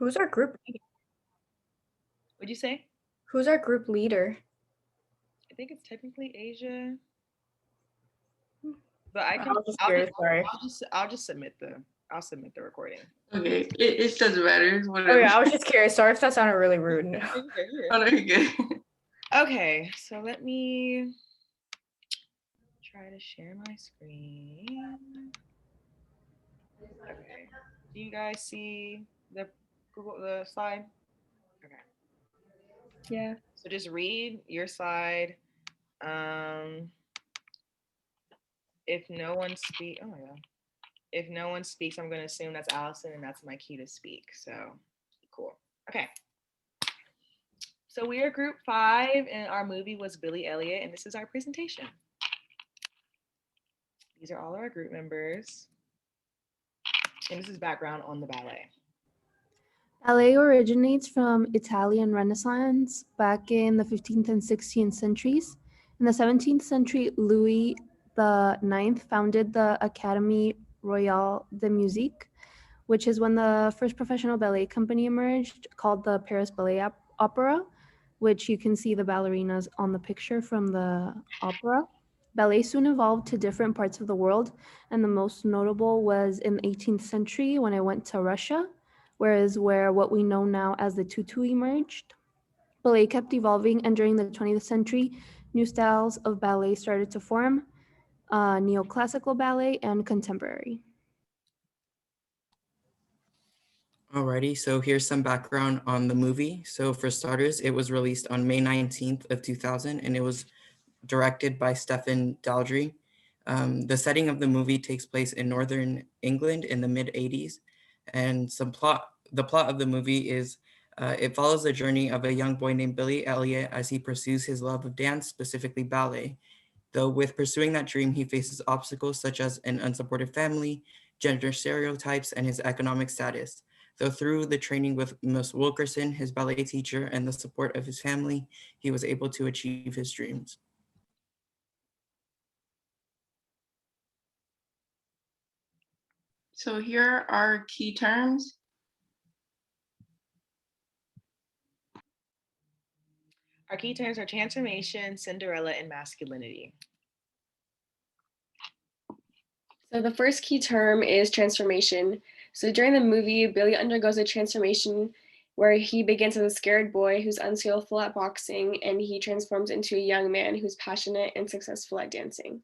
Who's our group leader? What'd you say? Who's our group leader? I think it's technically Asia, but I I can. was just curious. Sorry. I'll just submit the. I'll submit the recording. Okay, it doesn't matter. Oh Whatever. yeah, I was just curious. Sorry if that sounded really rude. Oh, no, you're good. Okay, so let me try to share my screen. Okay, do you guys see the slide? Okay. Yeah. So just read your slide. If no one speaks, oh my god. If no one speaks, I'm going to assume that's Allison, and that's my cue to speak. So cool. Okay. So we are group 5, and our movie was Billy Elliot, and this is our presentation. These are all of our group members. And this is background on the ballet. Ballet originates from Italian Renaissance back in the 15th and 16th centuries. In the 17th century, Louis IX founded the Académie Royale de Musique, which is when the first professional ballet company emerged, called the Paris Ballet Opera, which you can see the ballerinas on the picture from the opera. Ballet soon evolved to different parts of the world, and the most notable was in the 18th century when it went to Russia, where what we know now as the tutu emerged. Ballet kept evolving, and during the 20th century, new styles of ballet started to form, neoclassical ballet and contemporary. Alrighty, so here's some background on the movie. So for starters, it was released on May 19th of 2000, and it was directed by Stephen Daldry. The setting of the movie takes place in Northern England in the mid-80s, and the plot of the movie is it follows the journey of a young boy named Billy Elliot as he pursues his love of dance, specifically ballet. Though with pursuing that dream, he faces obstacles such as an unsupportive family, gender stereotypes, and his economic status. Though through the training with Miss Wilkerson, his ballet teacher, and the support of his family, he was able to achieve his dreams. So here are key terms. Our key terms are transformation, Cinderella, and masculinity. So the first key term is transformation. So during the movie, Billy undergoes a transformation where he begins as a scared boy who's unskillful at boxing, and he transforms into a young man who's passionate and successful at dancing.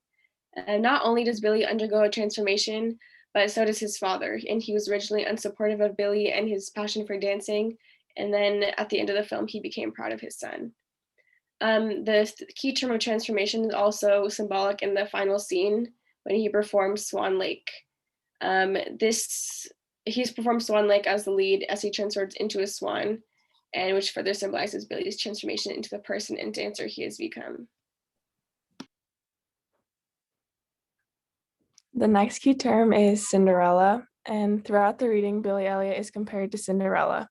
And not only does Billy undergo a transformation, but so does his father. And he was originally unsupportive of Billy and his passion for dancing. And then at the end of the film, he became proud of his son. The key term of transformation is also symbolic in the final scene when he performs Swan Lake. He's performed Swan Lake as the lead as he transforms into a swan, and which further symbolizes Billy's transformation into the person and dancer he has become. The next key term is Cinderella, and throughout the reading, Billy Elliot is compared to Cinderella.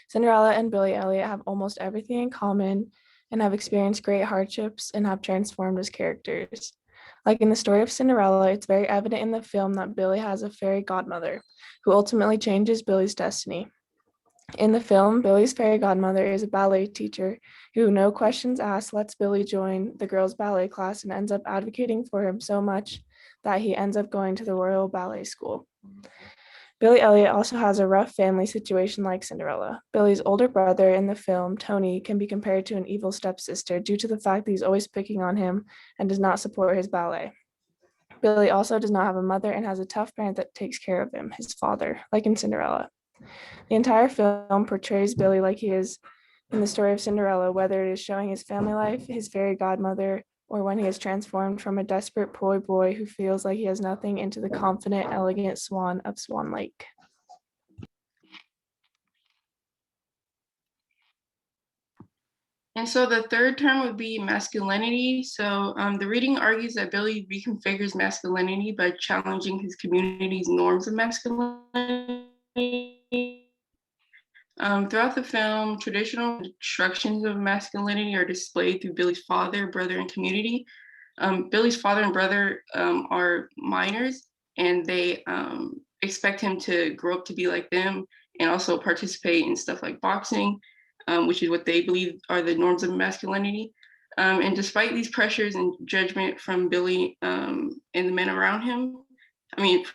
Cinderella and Billy Elliot have almost everything in common and have experienced great hardships and have transformed as characters. Like in the story of Cinderella, it's very evident in the film that Billy has a fairy godmother who ultimately changes Billy's destiny. In the film, Billy's fairy godmother is a ballet teacher who, no questions asked, lets Billy join the girls' ballet class and ends up advocating for him so much that he ends up going to the Royal Ballet School. Billy Elliot also has a rough family situation like Cinderella. Billy's older brother in the film, Tony, can be compared to an evil stepsister due to the fact that he's always picking on him and does not support his ballet. Billy also does not have a mother and has a tough parent that takes care of him, his father, like in Cinderella. The entire film portrays Billy like he is in the story of Cinderella, whether it is showing his family life, his fairy godmother, or when he is transformed from a desperate boy who feels like he has nothing into the confident, elegant swan of Swan Lake. And so the third term would be masculinity. So the reading argues that Billy reconfigures masculinity by challenging his community's norms of masculinity. Throughout the film, traditional constructions of masculinity are displayed through Billy's father, brother, and community. Billy's father and brother are minors, and they expect him to grow up to be like them and also participate in stuff like boxing, which is what they believe are the norms of masculinity. And despite these pressures and judgment from Billy and the men around him,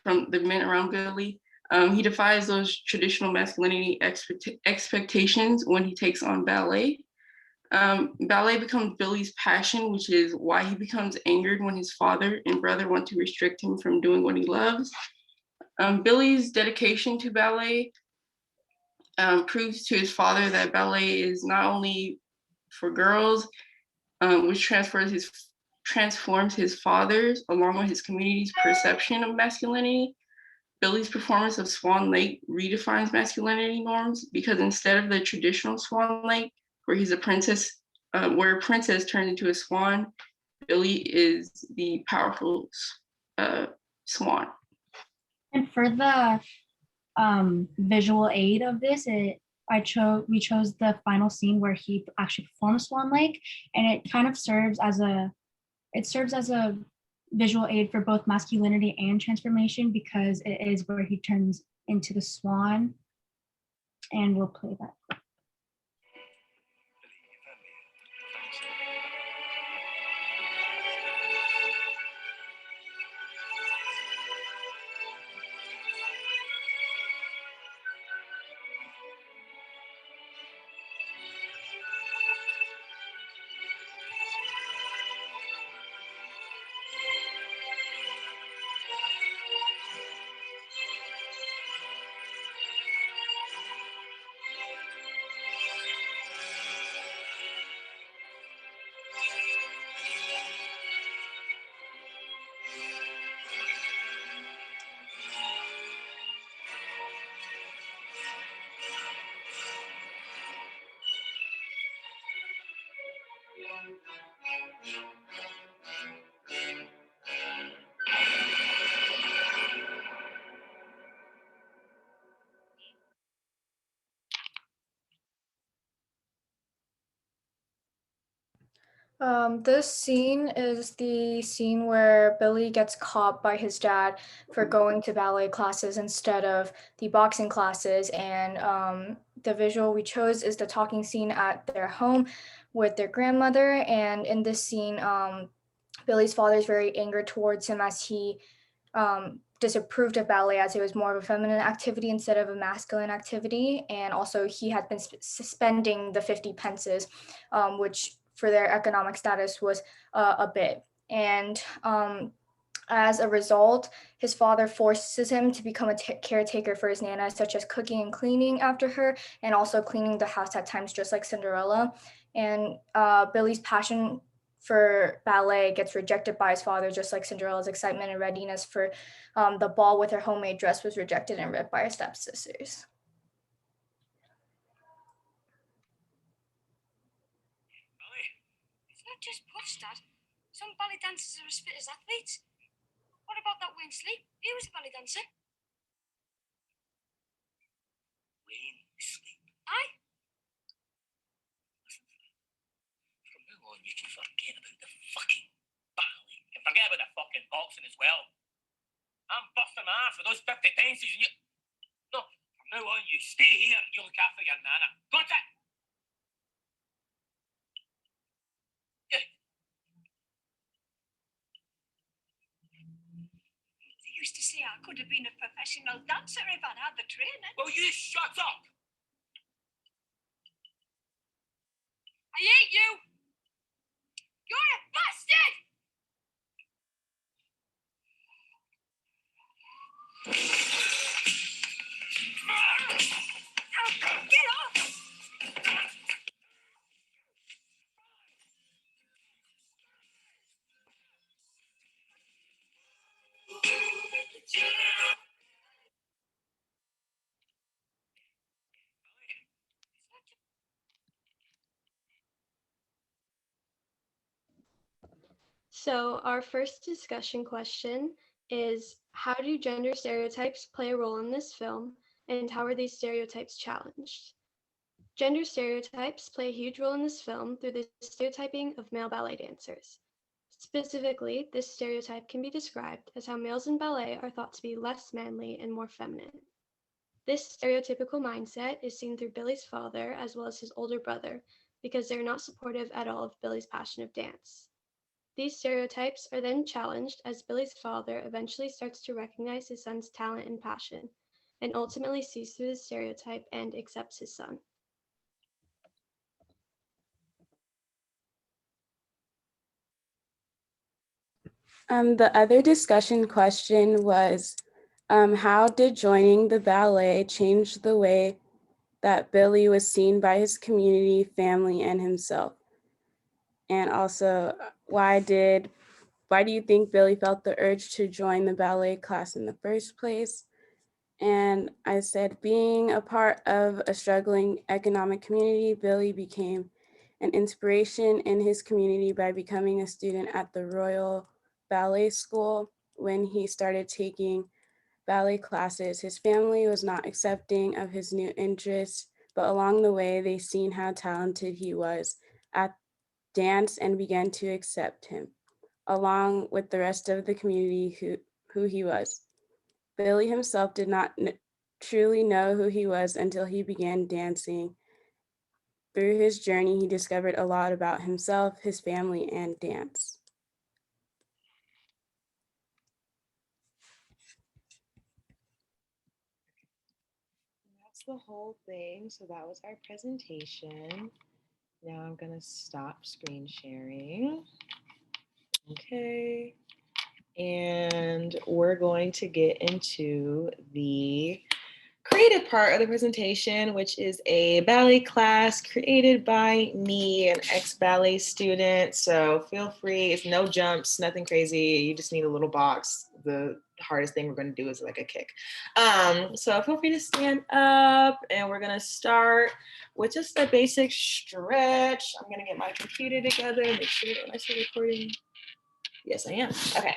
from the men around Billy, he defies those traditional masculinity expectations when he takes on ballet. Ballet becomes Billy's passion, which is why he becomes angered when his father and brother want to restrict him from doing what he loves. Billy's dedication to ballet proves to his father that ballet is not only for girls, which transforms his father's along with his community's perception of masculinity. Billy's performance of Swan Lake redefines masculinity norms because instead of the traditional Swan Lake, where he's a princess, where a princess turns into a swan, Billy is the powerful swan. And for the visual aid of this, we chose the final scene where he actually performs Swan Lake, and it kind of serves as a visual aid for both masculinity and transformation because it is where he turns into the swan, and we'll play that. This scene is the scene where Billy gets caught by his dad for going to ballet classes instead of the boxing classes. And the visual we chose is the talking scene at their home with their grandmother. And in this scene, Billy's father is very angry towards him as he disapproved of ballet as it was more of a feminine activity instead of a masculine activity. And also he had been spending the 50 pences, which for their economic status was a bit. And as a result, his father forces him to become a caretaker for his nana, such as cooking and cleaning after her, and also cleaning the house at times, just like Cinderella. And Billy's passion for ballet gets rejected by his father, just like Cinderella's excitement and readiness for the ball with her homemade dress was rejected and read by her stepsisters. It's not just puffs, Dad. Some ballet dancers are as fit as athletes. What about that Wayne Sleep? He was a ballet dancer. Wayne Sleep? Aye. From now on, you can forget about the fucking ballet. And forget about the fucking boxing as well. I'm busting my ass for those 50 pences and you... No, from now on, you stay here and you look after your nana. Got it? They used to say I could have been a professional dancer if I'd had the training. Well, you shut up! I hate you! You're a bastard! Get off! So our first discussion question is, how do gender stereotypes play a role in this film, and how are these stereotypes challenged? Gender stereotypes play a huge role in this film through the stereotyping of male ballet dancers. Specifically, this stereotype can be described as how males in ballet are thought to be less manly and more feminine. This stereotypical mindset is seen through Billy's father as well as his older brother, because they're not supportive at all of Billy's passion of dance. These stereotypes are then challenged as Billy's father eventually starts to recognize his son's talent and passion, and ultimately sees through the stereotype and accepts his son. The other discussion question was, how did joining the ballet change the way that Billy was seen by his community, family, and himself? And also, why do you think Billy felt the urge to join the ballet class in the first place? And I said, being a part of a struggling economic community, Billy became an inspiration in his community by becoming a student at the Royal Ballet School. When he started taking ballet classes, his family was not accepting of his new interests, but along the way, they seen how talented he was at dance and began to accept him, along with the rest of the community who he was. Billy himself did not truly know who he was until he began dancing. Through his journey, he discovered a lot about himself, his family, and dance. That's the whole thing. So that was our presentation. Now I'm gonna stop screen sharing. Okay. And we're going to get into the creative part of the presentation, which is a ballet class created by me, an ex-ballet student. So feel free, it's no jumps, nothing crazy. You just need a little box. The hardest thing we're going to do is like a kick. So feel free to stand up, and we're going to start with just a basic stretch. I'm going to get my computer together, make sure that I start recording. Yes, I am. Okay,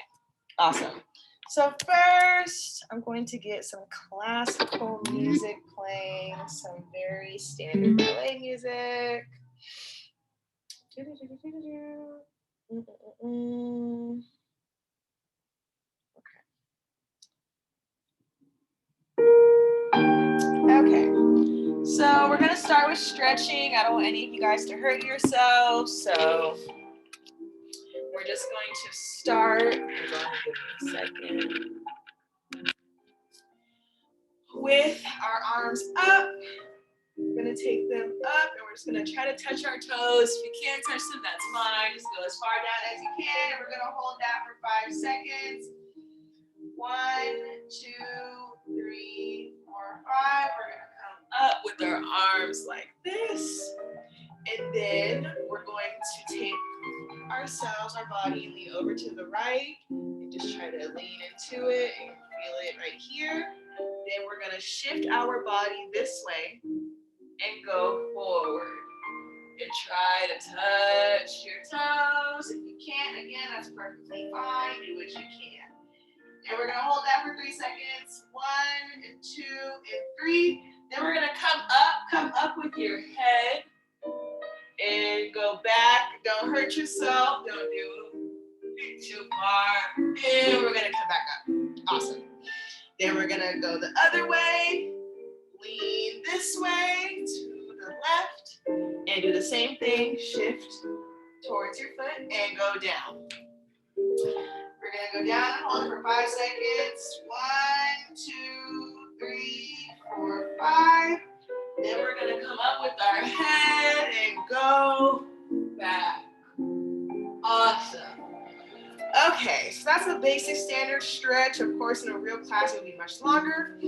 awesome. So first, I'm going to get some classical music playing, some very standard ballet music. Okay, so we're gonna start with stretching. I don't want any of you guys to hurt yourselves, so we're just going to start. Hold on, give me a second. With our arms up. We're gonna take them up and we're just gonna try to touch our toes. If you can't touch them, that's fine. Just go as far down as you can. And we're gonna hold that for 5 seconds. 1, 2, 3, 4, 5. We're gonna come up with our arms like this. And then we're going to take ourselves, our body, lean over to the right and just try to lean into it and feel it right here. Then we're gonna shift our body this way and go forward. And try to touch your toes. If you can't, again, that's perfectly fine. Do what you can. And we're gonna hold that for 3 seconds. 1 and 2 and 3. Then we're gonna come up with your head and go back. Don't hurt yourself. Don't do it too far. And we're gonna come back up. Awesome. Then we're gonna go the other way. Lean this way to the left and do the same thing. Shift towards your foot and go down. We're gonna go down and hold it for 5 seconds. 1, 2, 3, 4, 5. Then we're gonna come up with our head and go back. Awesome. Okay, so that's a basic standard stretch. Of course, in a real class, it would be much longer.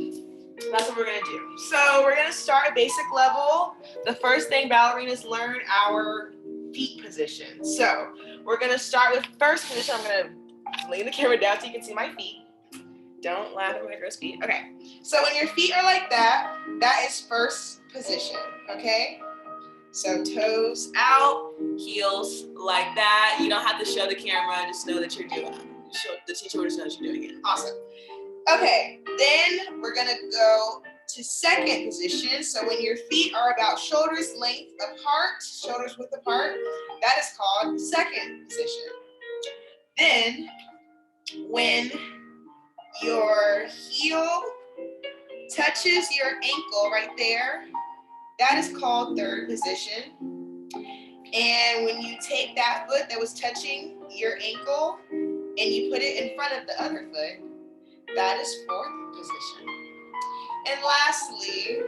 That's what we're gonna do. So we're gonna start at basic level. The first thing ballerinas learn our feet position. So we're gonna start with first position. I'm gonna lean the camera down so you can see my feet. Don't laugh at my gross feet. Okay. So when your feet are like that, that is first position. Okay. So toes out, heels like that. You don't have to show the camera. Just know that you're doing it. The teacher will just know that you're doing it. Awesome. Okay, then we're gonna go to second position. So when your feet are about shoulders length apart, shoulders width apart, that is called second position. Then when your heel touches your ankle right there, that is called third position. And when you take that foot that was touching your ankle and you put it in front of the other foot, that is fourth position. And lastly,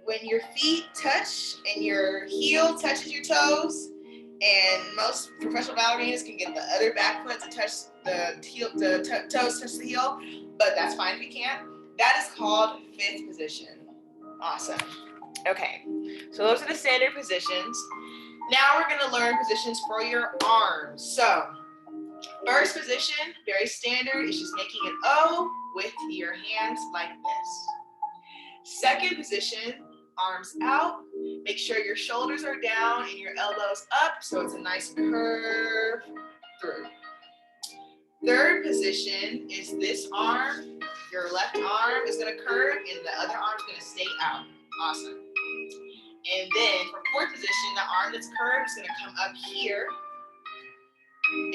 when your feet touch and your heel touches your toes, and most professional ballerinas can get the other back foot to touch the heel, toes touch the heel, but that's fine if you can't. That is called fifth position. Awesome. Okay, so those are the standard positions. Now we're gonna learn positions for your arms. So, first position, very standard, is just making an O with your hands like this. Second position, arms out. Make sure your shoulders are down and your elbows up so it's a nice curve through. Third position is this arm. Your left arm is gonna curve and the other arm is gonna stay out. Awesome. And then for fourth position, the arm that's curved is gonna come up here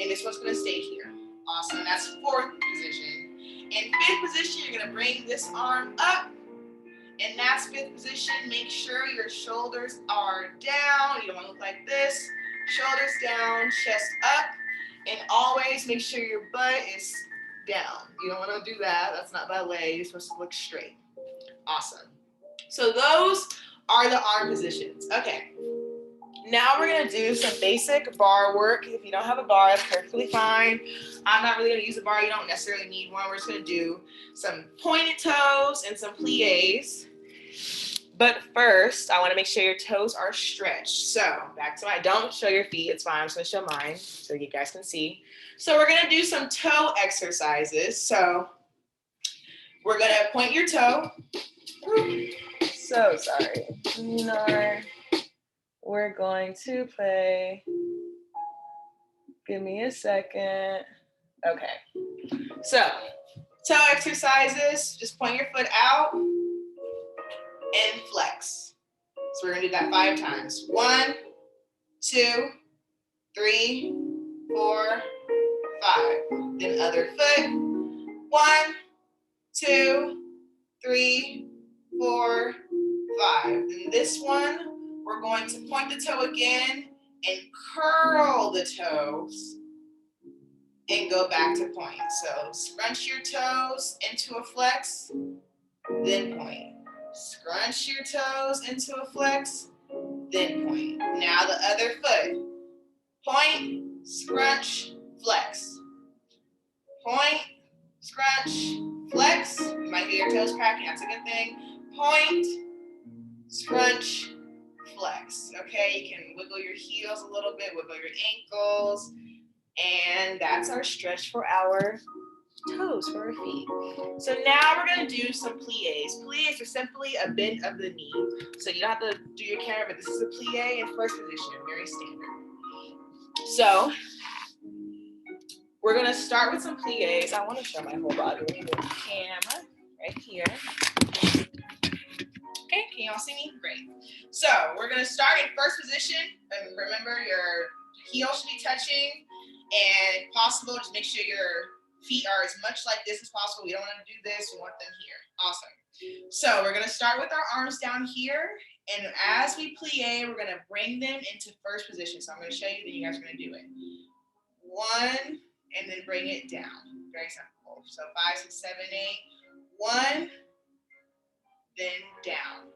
and this one's gonna stay here. Awesome, that's fourth position. In fifth position, you're gonna bring this arm up, and that's fifth position. Make sure your shoulders are down. You don't wanna look like this. Shoulders down, chest up, and always make sure your butt is down. You don't wanna do that, that's not ballet. You're supposed to look straight. Awesome. So those are the arm positions. Okay. Now we're gonna do some basic bar work. If you don't have a bar, that's perfectly fine. I'm not really gonna use a bar. You don't necessarily need one. We're just gonna do some pointed toes and some plies. But first, I wanna make sure your toes are stretched. So back to don't show your feet. It's fine. I'm just gonna show mine so you guys can see. So we're gonna do some toe exercises. So we're gonna point your toe. So sorry. We're going to play. Give me a second. Okay. So, toe exercises. Just point your foot out and flex. So we're gonna do that 5 times. 1, 2, 3, 4, 5. Then other foot. 1, 2, 3, 4, 5. Then this one, we're going to point the toe again and curl the toes and go back to point. So scrunch your toes into a flex, then point. Scrunch your toes into a flex, then point. Now the other foot. Point, scrunch, flex. Point, scrunch, flex. You might hear your toes cracking, that's a good thing. Point, scrunch, flex. Okay, you can wiggle your heels a little bit, wiggle your ankles, and that's our stretch for our toes, for our feet. So now we're gonna do some plies. Plies are simply a bend of the knee. So you don't have to do your camera, but this is a plie in first position, very standard. So we're gonna start with some plies. I wanna show my whole body. Let me move the camera right here. Okay, can y'all see me? Great. So we're gonna start in first position. And remember, your heel should be touching, and if possible, just make sure your feet are as much like this as possible. We don't want to do this, we want them here. Awesome. So we're gonna start with our arms down here, and as we plie, we're gonna bring them into first position. So I'm gonna show you, then you guys are gonna do it. 1, and then bring it down. Very simple. So 5, 6, 7, 8. 1, then down.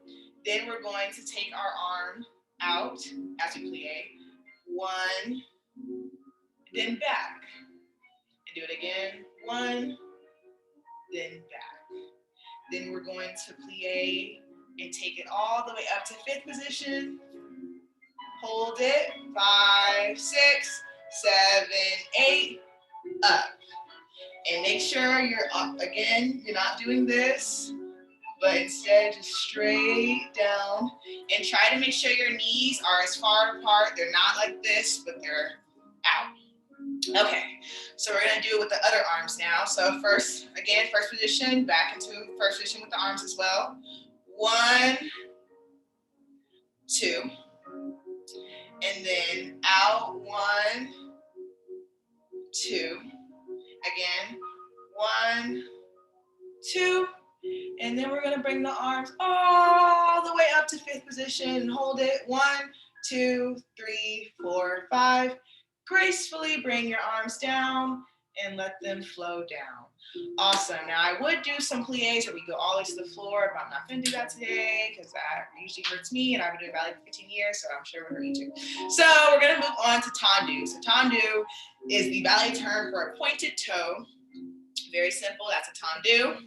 Then we're going to take our arm out as we plie. 1, then back. And do it again. 1, then back. Then we're going to plie and take it all the way up to 5th position. Hold it. 5, 6, 7, 8. Up. And make sure you're up again. You're not doing this, but instead just straight down, and try to make sure your knees are as far apart. They're not like this, but they're out. Okay, so we're gonna do it with the other arms now. So first, again, first position, back into first position with the arms as well. 1, 2, and then out. 1, 2, again. 1, 2, And then we're gonna bring the arms all the way up to 5th position and hold it. 1, 2, 3, 4, 5. Gracefully bring your arms down and let them flow down. Awesome. Now I would do some plies where we go all the way to the floor, but I'm not gonna do that today because that usually hurts me, and I've been doing ballet for 15 years, so I'm sure it will hurt you too. So we're gonna move on to tendu. So tendu is the ballet term for a pointed toe. Very simple, that's a tendu.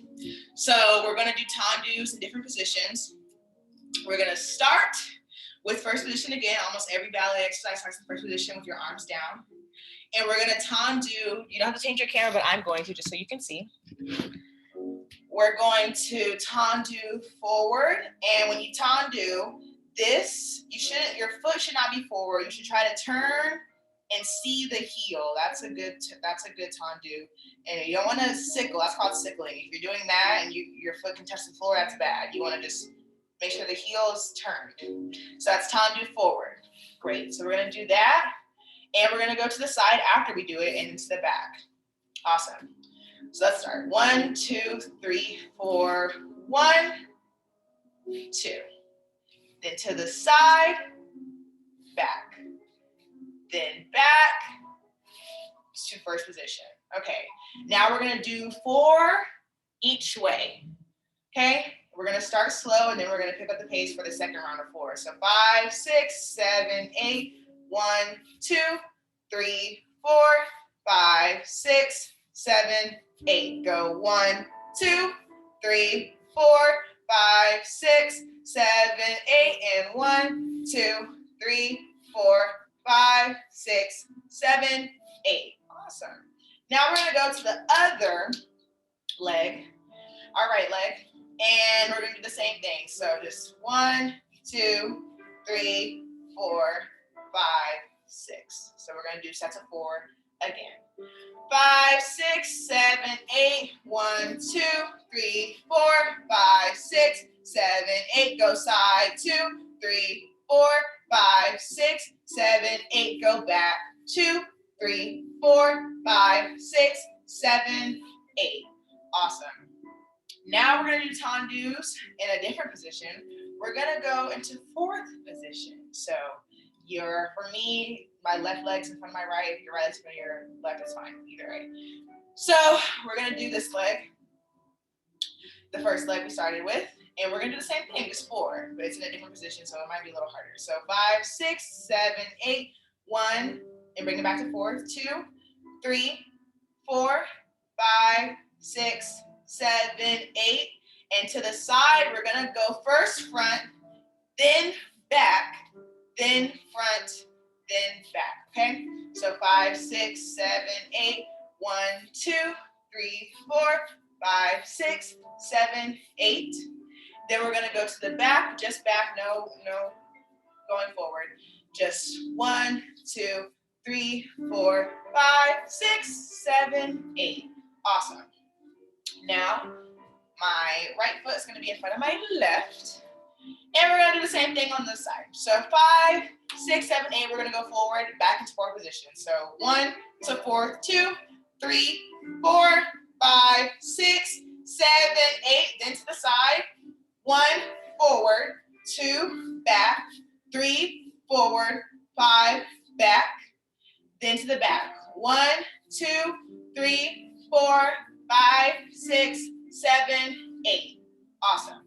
So we're gonna do tendus in different positions. We're gonna start with first position again. Almost every ballet exercise starts in first position with your arms down. And we're gonna tendu. You don't have to change your camera, but I'm going to just so you can see. We're going to tendu forward. And when you tendu, your foot should not be forward. You should try to turn and see the heel. That's a good tendu. And you don't want to sickle. That's called sickling. If you're doing that and your foot can touch the floor, that's bad. You want to just make sure the heel is turned. So that's tendu forward. Great. So we're going to do that. And we're going to go to the side after we do it and into the back. Awesome. So let's start. 1, 2, 3, 4. 1, 2. Then to the side, back. Then back to first position. Okay. Now we're going to do 4 each way. Okay. We're going to start slow, and then we're going to pick up the pace for the second round of 4. So 5, 6, 7, 8. 1, 2, 3, 4, 5, 6, 7, 8. Go 1, 2, 3, 4, 5, 6, 7, 8. And 1, 2, 3, 4, 5, 6, 7, 8. Awesome. Now we're going to go to the other leg, our right leg, and we're going to do the same thing. So just 1, 2, 3, 4, 5, 6. So we're going to do sets of 4 again. 5, 6, 7, 8. 1, 2, 3, 4, 5, 6, 7, 8. Go side. 2, 3, 4, 5, 6, 7, 8. Go back. 2, 3, 4, 5, 6, 7, 8. Awesome. Now we're going to do tendus in a different position. We're going to go into 4th position. So for me, my left leg's in front of my right. Your right leg's in front of your left is fine, either way. So we're going to do this leg, the first leg we started with, and we're going to do the same thing, just 4, but it's in a different position, so it might be a little harder. So 5, 6, 7, 8, 1, and bring it back to 4, 2, 3, 4, 5, 6, 7, 8. And to the side, we're going to go first front, then back, then front, then back. Okay? So 5, 6, 7, 8. 1, 2, 3, 4, 5, 6, 7, 8. Then we're going to go to the back, just back, no going forward. Just 1, 2, 3, 4, 5, 6, 7, 8. Awesome. Now, my right foot is going to be in front of my left. And we're going to do the same thing on this side. So 5, 6, 7, 8, we're going to go forward, back into 4 position. So 1 to 4, 2, 3, 4, 5, 6, 7, 8. Then to the side. 1, forward, 2, back, 3, forward, 5, back. Then to the back. 1, 2, 3, 4, 5, 6, 7, 8. Awesome.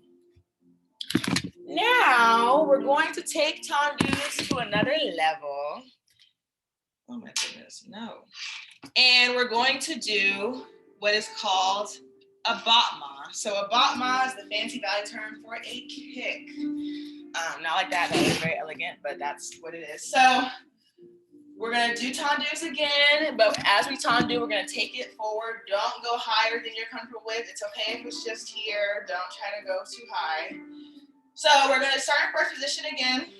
Now we're going to take tendus to another level. Oh my goodness, no. And we're going to do what is called a batma. So a batma is the fancy ballet term for a kick. Not like that is very elegant, but that's what it is. So we're gonna do tendus again, but as we tendu, we're gonna take it forward. Don't go higher than you're comfortable with. It's okay if it's just here. Don't try to go too high. So we're gonna start in first position again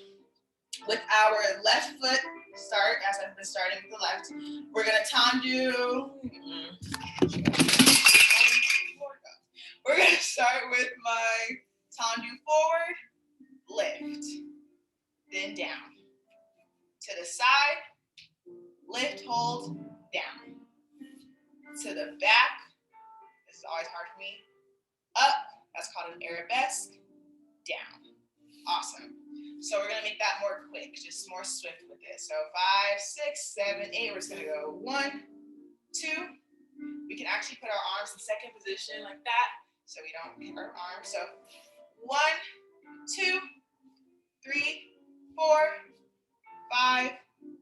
with our left foot. Start as I've been starting with the left. We're gonna tendu. We're gonna start with my tendu forward, lift, then down. To the side, lift, hold, down. To the back, this is always hard for me. Up, That's called an arabesque. Down. Awesome. So we're gonna make that more quick, just more swift with it. So 5, 6, 7, 8. We're just gonna go 1, 2. We can actually put our arms in second position like that, so we don't hit our arms. So 1, 2, 3, 4, 5,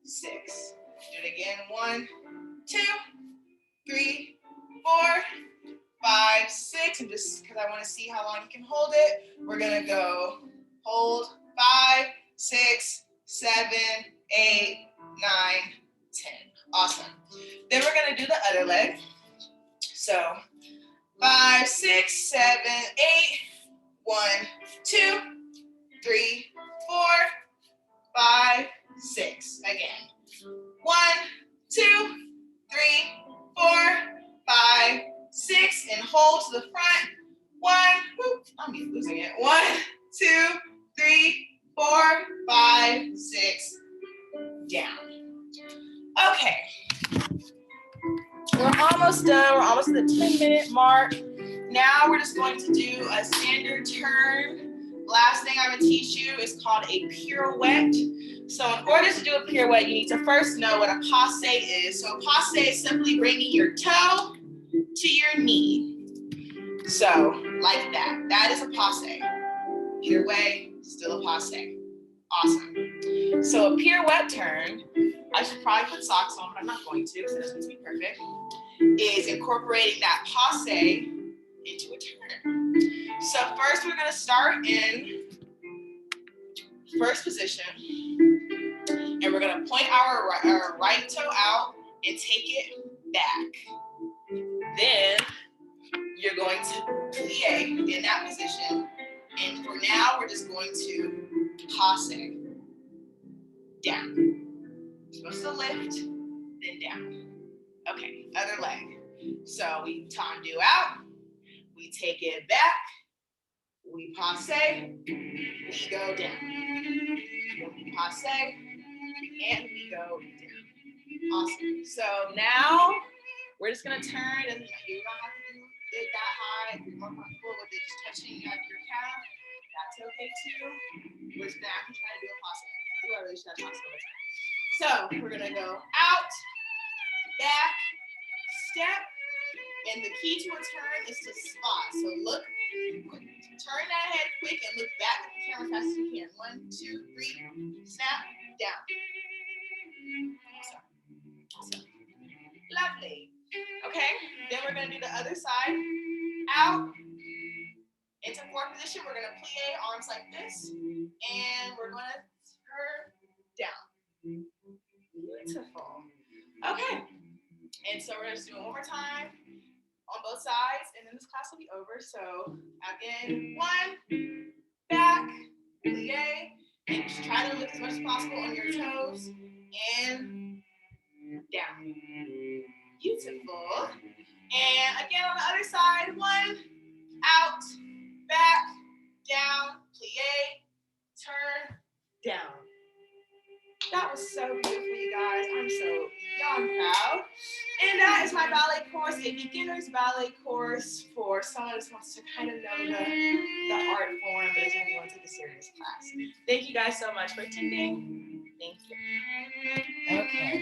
6. Do it again. 1, 2, 3, 4, 5, 6. And just because I want to see how long you can hold it, we're gonna go hold 5, 6, 7, 8, 9, 10. Awesome. Then we're gonna do the other leg. So 5, 6, 7, 8. 1, 2, 3, 4, 5, 6. Again. 1, 2, 3, 4, 5, 6. And hold to the front. 1, whoop, I'm losing it. 1, 2, 3, 4, 5, 6. Down. Okay. We're almost done. We're almost at the 10-minute mark. Now we're just going to do a standard turn. Last thing I'm going to teach you is called a pirouette. So in order to do a pirouette, you need to first know what a passe is. So a passe is simply bringing your toe to your knee. So like that. That is a passe. Either way, still a passe. Awesome. So a pirouette turn, I should probably put socks on, but I'm not going to because it doesn't be perfect, is incorporating that passe into a turn. So first we're going to start in first position, and we're going to point our right toe out and take it back. Then you're going to plie in that position, and for now we're just going to passe down. You're supposed to lift, then down. Okay, other leg. So we tendu out, we take it back, we passe, we go down. We passe, and we go down. Awesome. So now we're just gonna turn, and you don't have to do it that high. If you're more comfortable with it just touching your calf, that's okay too. We're just gonna actually try to do a passe. Ooh, I really should have passe over time. So we're gonna go out, back, step, and the key to a turn is to spot. So look, turn that head quick and look back at the camera as fast as you can. 1, 2, 3, snap, down. Awesome. Lovely. Okay, then we're gonna do the other side. Out, into forward position. We're gonna plie, arms like this, and we're gonna turn down. Beautiful. Okay, and so we're gonna do it one more time on both sides, and then this class will be over. So again, 1, back, plie, and just try to lift as much as possible on your toes, and down. Beautiful. And again on the other side, 1, out, back, down, plie, turn, down. That was so beautiful, you guys. I'm so darn proud. And that is my ballet course, a beginner's ballet course for someone who just wants to kind of know the art form, but doesn't really want to take a serious class. Thank you guys so much for attending. Thank you. Okay.